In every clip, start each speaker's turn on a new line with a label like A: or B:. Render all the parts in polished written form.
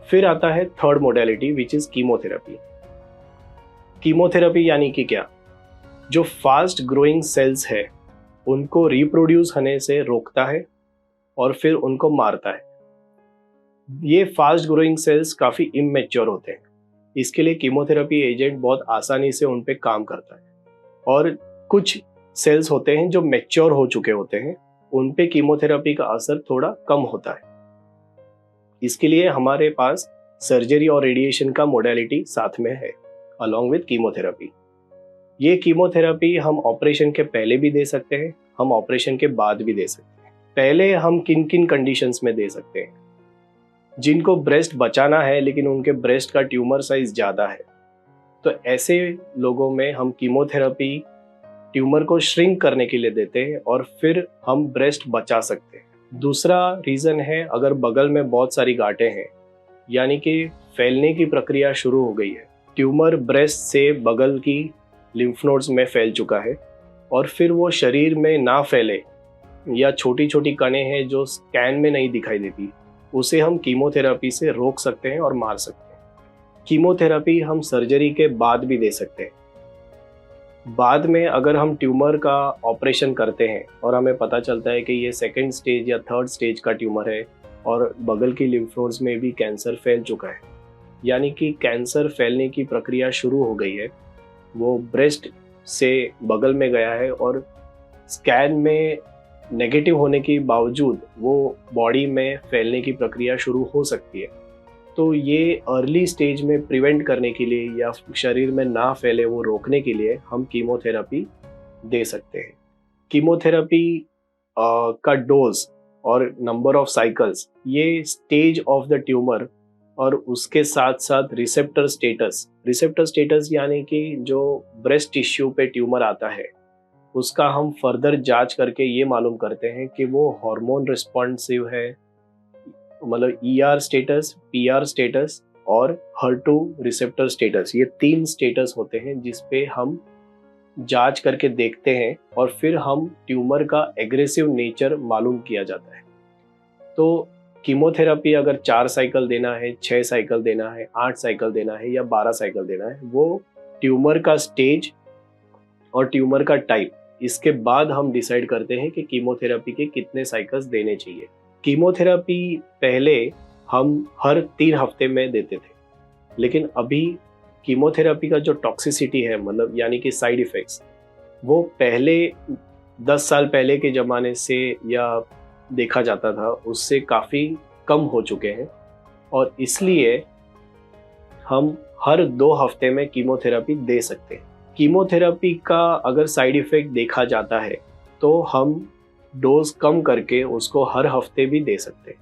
A: फिर आता है third modality which is chemotherapy. Chemotherapy यानी कि क्या, जो फास्ट ग्रोइंग सेल्स है उनको रिप्रोड्यूस होने से रोकता है और फिर उनको मारता है। ये फास्ट ग्रोइंग सेल्स काफ़ी इमेच्योर होते हैं, इसके लिए कीमोथेरेपी एजेंट बहुत आसानी से उन पे काम करता है। और कुछ सेल्स होते हैं जो मैच्योर हो चुके होते हैं, उन पे कीमोथेरेपी का असर थोड़ा कम होता है। इसके लिए हमारे पास सर्जरी और रेडिएशन का मोडेलिटी साथ में है अलॉन्ग विद कीमोथेरेपी। ये कीमोथेरेपी हम ऑपरेशन के पहले भी दे सकते हैं, हम ऑपरेशन के बाद भी दे सकते हैं। पहले हम किन किन कंडीशंस में दे सकते हैं? जिनको ब्रेस्ट बचाना है लेकिन उनके ब्रेस्ट का ट्यूमर साइज ज़्यादा है, तो ऐसे लोगों में हम कीमोथेरेपी ट्यूमर को श्रिंक करने के लिए देते हैं और फिर हम ब्रेस्ट बचा सकते हैं। दूसरा रीज़न है, अगर बगल में बहुत सारी गांठें हैं, यानी कि फैलने की प्रक्रिया शुरू हो गई है, ट्यूमर ब्रेस्ट से बगल की लिम्फ नोड्स में फैल चुका है और फिर वो शरीर में ना फैले, या छोटी छोटी कणें हैं जो स्कैन में नहीं दिखाई देती, उसे हम कीमोथेरेपी से रोक सकते हैं और मार सकते हैं। कीमोथेरेपी हम सर्जरी के बाद भी दे सकते हैं। बाद में अगर हम ट्यूमर का ऑपरेशन करते हैं और हमें पता चलता है कि ये सेकंड स्टेज या थर्ड स्टेज का ट्यूमर है और बगल की लिम्फ नोड्स में भी कैंसर फैल चुका है, यानी कि कैंसर फैलने की प्रक्रिया शुरू हो गई है, वो ब्रेस्ट से बगल में गया है और स्कैन में नेगेटिव होने के बावजूद वो बॉडी में फैलने की प्रक्रिया शुरू हो सकती है, तो ये अर्ली स्टेज में प्रिवेंट करने के लिए या शरीर में ना फैले वो रोकने के लिए हम कीमोथेरेपी दे सकते हैं। कीमोथेरेपी का डोज और नंबर ऑफ साइकिल्स, ये स्टेज ऑफ द ट्यूमर और उसके साथ साथ रिसेप्टर स्टेटस यानी कि जो ब्रेस्ट टिश्यू पे ट्यूमर आता है उसका हम फर्दर जांच करके ये मालूम करते हैं कि वो हार्मोन रिस्पॉन्सिव है, मतलब ER स्टेटस, PR स्टेटस और HER2 रिसेप्टर स्टेटस। ये 3 स्टेटस होते हैं जिस पे हम जांच करके देखते हैं और फिर हम ट्यूमर का एग्रेसिव नेचर मालूम किया जाता है। तो कीमोथेरेपी अगर 4 साइकिल देना है, 6 साइकिल देना है, 8 साइकिल देना है या 12 साइकिल देना है, वो ट्यूमर का स्टेज और ट्यूमर का टाइप, इसके बाद हम डिसाइड करते हैं कि कीमोथेरेपी के कितने साइकिल्स देने चाहिए। कीमोथेरेपी पहले हम हर 3 हफ्ते में देते थे, लेकिन अभी कीमोथेरेपी का जो टॉक्सिसिटी है, मतलब यानी कि साइड इफ़ेक्ट्स, वो पहले 10 साल पहले के ज़माने से या देखा जाता था उससे काफ़ी कम हो चुके हैं और इसलिए हम हर 2 हफ्ते में कीमोथेरेपी दे सकते हैं। कीमोथेरेपी का अगर साइड इफ़ेक्ट देखा जाता है तो हम डोज कम करके उसको हर हफ्ते भी दे सकते हैं।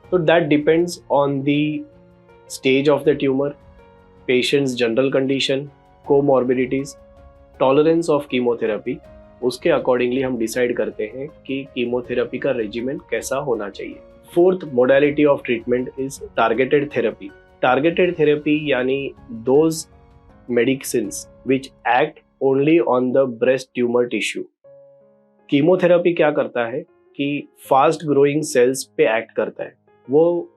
A: तो that depends on the stage of the tumour, patients general condition, comorbidities, tolerance of chemotherapy, उसके अकॉर्डिंगली हम डिसाइड करते हैं कि कीमोथेरेपी का रेजिमेंट कैसा होना चाहिए। Fourth modality of treatment is targeted therapy. Targeted therapy यानी those medicines which act only on the breast tumour tissue. Chemotherapy क्या करता है कि फास्ट ग्रोइंग सेल्स पे एक्ट करता है। वो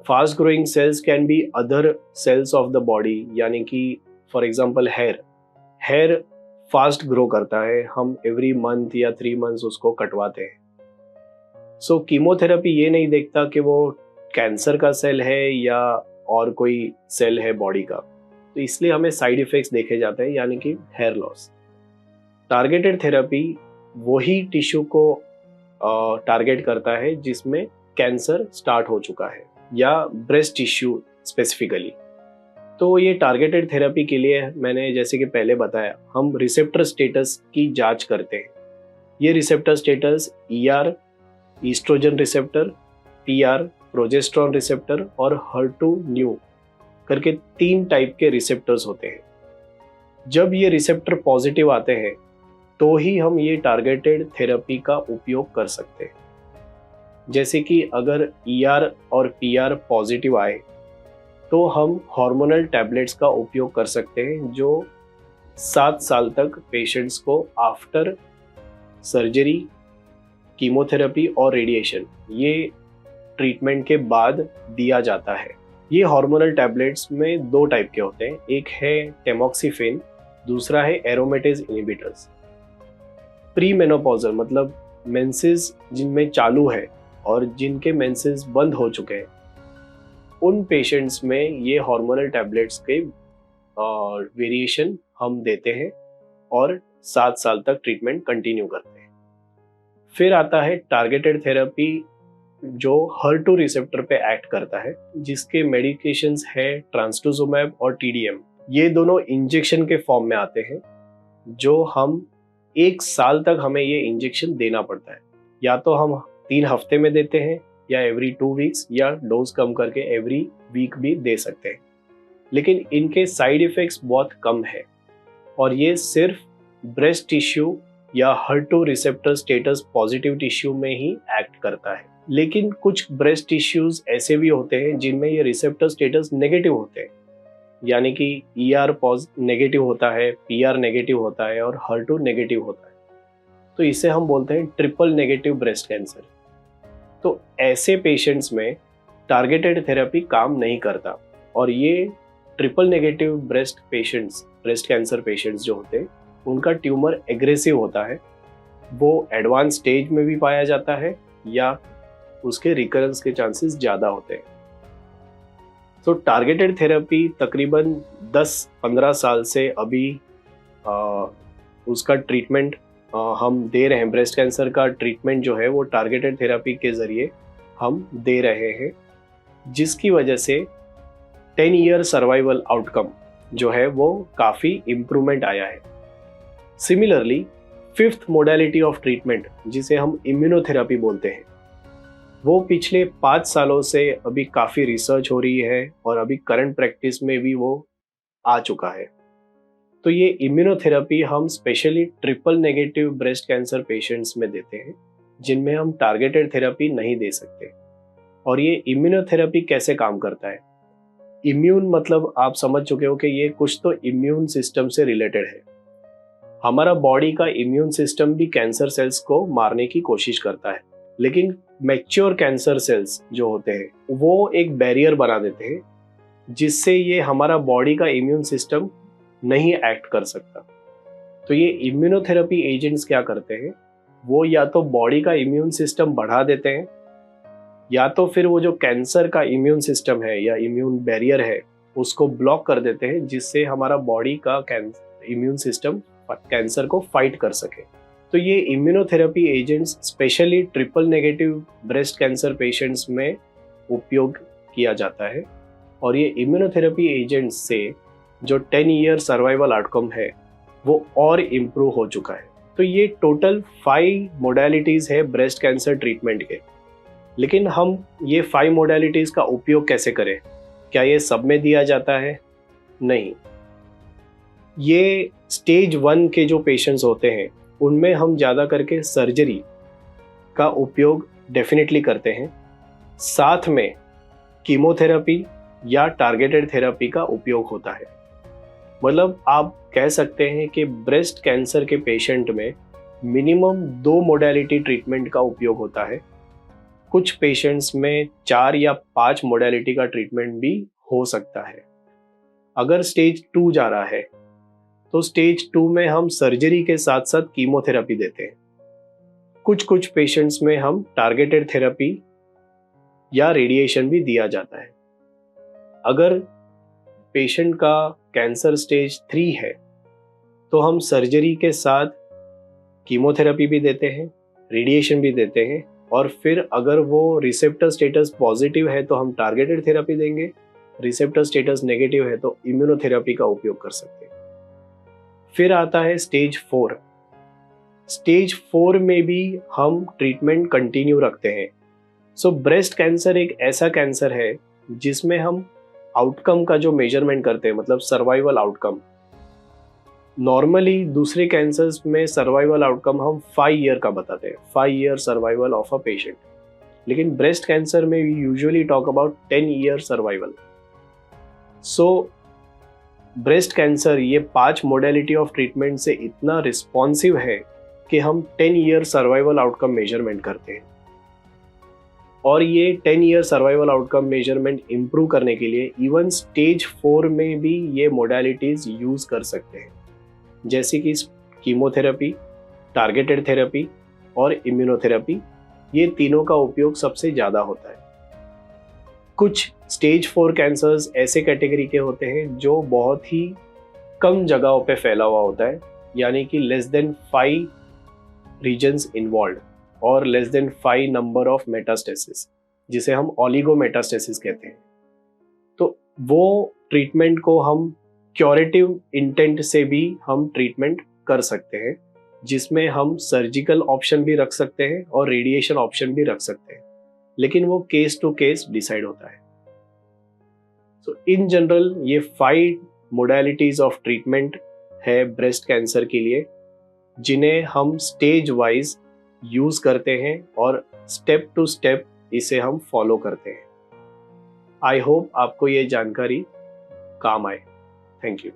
A: fast growing cells can B other cells of the body, यानी कि for example hair fast grow करता है, हम एवरी मंथ या 3 मंथ्स उसको कटवाते हैं। सो कीमोथेरेपी ये नहीं देखता कि वो कैंसर का सेल है या और कोई सेल है बॉडी का, तो इसलिए हमें साइड इफेक्ट्स देखे जाते हैं, यानी कि हेयर लॉस। टारगेटेड थेरेपी वही टिश्यू को टारगेट करता है जिसमें कैंसर स्टार्ट हो चुका है या ब्रेस्ट टिश्यू स्पेसिफिकली। तो ये टारगेटेड थेरेपी के लिए मैंने जैसे कि पहले बताया, हम रिसेप्टर स्टेटस की जांच करते हैं। ये receptor status ER estrogen receptor, PR progesterone receptor और HER2 न्यू करके 3 टाइप के रिसेप्टर्स होते हैं। जब ये रिसेप्टर पॉजिटिव आते हैं तो ही हम ये टारगेटेड थेरेपी का उपयोग कर सकते हैं। जैसे कि अगर ER और PR पॉजिटिव आए तो हम हार्मोनल टैबलेट्स का उपयोग कर सकते हैं, जो 7 साल तक पेशेंट्स को आफ्टर सर्जरी, कीमोथेरेपी और रेडिएशन, ये ट्रीटमेंट के बाद दिया जाता है। ये हार्मोनल टैबलेट्स में दो टाइप के होते हैं, एक है टेमोक्सिफेन, दूसरा है एरोमेटेज इनहिबिटर्स। प्री मेनोपॉजल मतलब मेंसेस जिनमें चालू है और जिनके मेंसेस बंद हो चुके हैं, उन पेशेंट्स में ये हार्मोनल टैबलेट्स के वेरिएशन हम देते हैं और 7 साल तक ट्रीटमेंट कंटिन्यू करते हैं। फिर आता है टारगेटेड थेरेपी जो HER2 रिसेप्टर पे एक्ट करता है, जिसके मेडिकेशंस है ट्रांसटुजुमैब और TDM। ये दोनों इंजेक्शन के फॉर्म में आते हैं, जो हम 1 साल तक हमें ये इंजेक्शन देना पड़ता है। या तो हम 3 हफ्ते में देते हैं या एवरी 2 वीक्स, या डोज कम करके एवरी वीक भी दे सकते हैं। लेकिन इनके साइड इफेक्ट्स बहुत कम है और ये सिर्फ ब्रेस्ट टिश्यू या HER2 receptor status positive tissue में ही एक्ट करता है। लेकिन कुछ ब्रेस्ट टिश्यूज ऐसे भी होते हैं जिनमें ये रिसेप्टर स्टेटस नेगेटिव होते हैं, यानी कि ER नेगेटिव होता है, PR नेगेटिव होता है और HER2 नेगेटिव होता है। तो इसे हम बोलते हैं ट्रिपल नेगेटिव ब्रेस्ट कैंसर। तो ऐसे पेशेंट्स में टारगेटेड थेरेपी काम नहीं करता और ये triple negative breast cancer patients जो होते हैं, उनका ट्यूमर एग्रेसिव होता है, वो एडवांस स्टेज में भी पाया जाता है या उसके रिकरेंस के चांसेस ज़्यादा होते हैं। तो टारगेटेड थेरेपी तकरीबन 10-15 साल से अभी उसका ट्रीटमेंट हम दे रहे हैं। ब्रेस्ट कैंसर का ट्रीटमेंट जो है वो टारगेटेड थेरेपी के ज़रिए हम दे रहे हैं, जिसकी वजह से 10 ईयर सर्वाइवल आउटकम जो है वो काफ़ी इम्प्रूवमेंट आया है। Similarly 5th modality of treatment, जिसे हम इम्यूनोथेरेपी बोलते हैं, वो पिछले 5 सालों से अभी काफ़ी रिसर्च हो रही है और अभी करंट प्रैक्टिस में भी वो आ चुका है। तो ये इम्यूनोथेरेपी हम specially triple negative breast cancer patients में देते हैं, जिनमें हम टारगेटेड थेरेपी नहीं दे सकते। और ये इम्यूनोथेरेपी कैसे काम करता है? इम्यून मतलब आप समझ चुके हो कि ये कुछ तो इम्यून सिस्टम से रिलेटेड है। हमारा बॉडी का इम्यून सिस्टम भी कैंसर सेल्स को मारने की कोशिश करता है, लेकिन मैच्योर कैंसर सेल्स जो होते हैं वो एक बैरियर बना देते हैं, जिससे ये हमारा बॉडी का इम्यून सिस्टम नहीं एक्ट कर सकता। तो ये इम्यूनोथेरेपी एजेंट्स क्या करते हैं, वो या तो बॉडी का इम्यून सिस्टम बढ़ा देते हैं, या तो फिर वो जो कैंसर का इम्यून सिस्टम है या इम्यून बैरियर है उसको ब्लॉक कर देते हैं, जिससे हमारा बॉडी का इम्यून सिस्टम कैंसर को फाइट कर सके। तो ये immunotherapy agents specially triple negative breast cancer patients में उपयोग किया जाता है और ये इम्यूनोथेरेपी एजेंट्स से जो 10 ईयर सर्वाइवल आउटकम है वो और इम्प्रूव हो चुका है। तो ये टोटल 5 मोडालिटीज़ है ब्रेस्ट कैंसर ट्रीटमेंट के। लेकिन हम ये 5 मोडालिटीज़ का उपयोग कैसे करें? क्या ये सब में दिया जाता है? नहीं। ये स्टेज 1 के जो पेशेंट्स होते हैं उनमें हम ज़्यादा करके सर्जरी का उपयोग डेफिनेटली करते हैं, साथ में कीमोथेरेपी या टारगेटेड थेरेपी का उपयोग होता है। मतलब आप कह सकते हैं कि ब्रेस्ट कैंसर के पेशेंट में मिनिमम 2 मोडालिटी ट्रीटमेंट का उपयोग होता है। कुछ पेशेंट्स में 4 या 5 मोडालिटी का ट्रीटमेंट भी हो सकता है। अगर स्टेज 2 जा रहा है तो स्टेज 2 में हम सर्जरी के साथ साथ कीमोथेरेपी देते हैं। कुछ पेशेंट्स में हम टारगेटेड थेरेपी या रेडिएशन भी दिया जाता है। अगर पेशेंट का कैंसर स्टेज 3 है तो हम सर्जरी के साथ कीमोथेरेपी भी देते हैं, रेडिएशन भी देते हैं, और फिर अगर वो रिसेप्टर स्टेटस पॉजिटिव है तो हम टारगेटेड थेरेपी देंगे, रिसेप्टर स्टेटस नेगेटिव है तो इम्यूनोथेरेपी का उपयोग कर सकते हैं। फिर आता है स्टेज 4। स्टेज 4 में भी हम ट्रीटमेंट कंटिन्यू रखते हैं। सो ब्रेस्ट कैंसर एक ऐसा कैंसर है जिसमें हम आउटकम का जो मेजरमेंट करते हैं, मतलब सर्वाइवल आउटकम, नॉर्मली दूसरे कैंसर्स में सर्वाइवल आउटकम हम 5 ईयर का बताते हैं, 5 year survival of a patient. लेकिन ब्रेस्ट कैंसर में we usually talk about 10 year survival. So breast cancer ये 5 मोडालिटी ऑफ ट्रीटमेंट से इतना रिस्पॉन्सिव है कि हम 10 ईयर सर्वाइवल आउटकम मेजरमेंट करते हैं। और ये 10 year survival outcome measurement improve करने के लिए इवन स्टेज 4 में भी ये मोडालिटीज यूज कर सकते हैं, जैसे कि कीमोथेरेपी, टारगेटेड थेरेपी और इम्यूनोथेरेपी। ये तीनों का उपयोग सबसे ज़्यादा होता है। कुछ स्टेज 4 कैंसर्स ऐसे कैटेगरी के होते हैं जो बहुत ही कम जगहों पे फैला हुआ होता है, यानी कि लेस देन 5 रीजन्स इन्वॉल्व और less than 5 number of metastasis, जिसे हम ओलिगोमेटास्टेसिस कहते हैं। तो वो ट्रीटमेंट को हम क्योरेटिव इंटेंट से भी हम ट्रीटमेंट कर सकते हैं, जिसमें हम सर्जिकल ऑप्शन भी रख सकते हैं और रेडिएशन ऑप्शन भी रख सकते हैं, लेकिन वो केस टू केस डिसाइड होता है। सो इन जनरल ये 5 मोडालिटीज ऑफ ट्रीटमेंट है ब्रेस्ट कैंसर के लिए, जिन्हें हम स्टेज वाइज यूज करते हैं और स्टेप टू स्टेप इसे हम फॉलो करते हैं। आई होप आपको ये जानकारी काम आए। Thank you.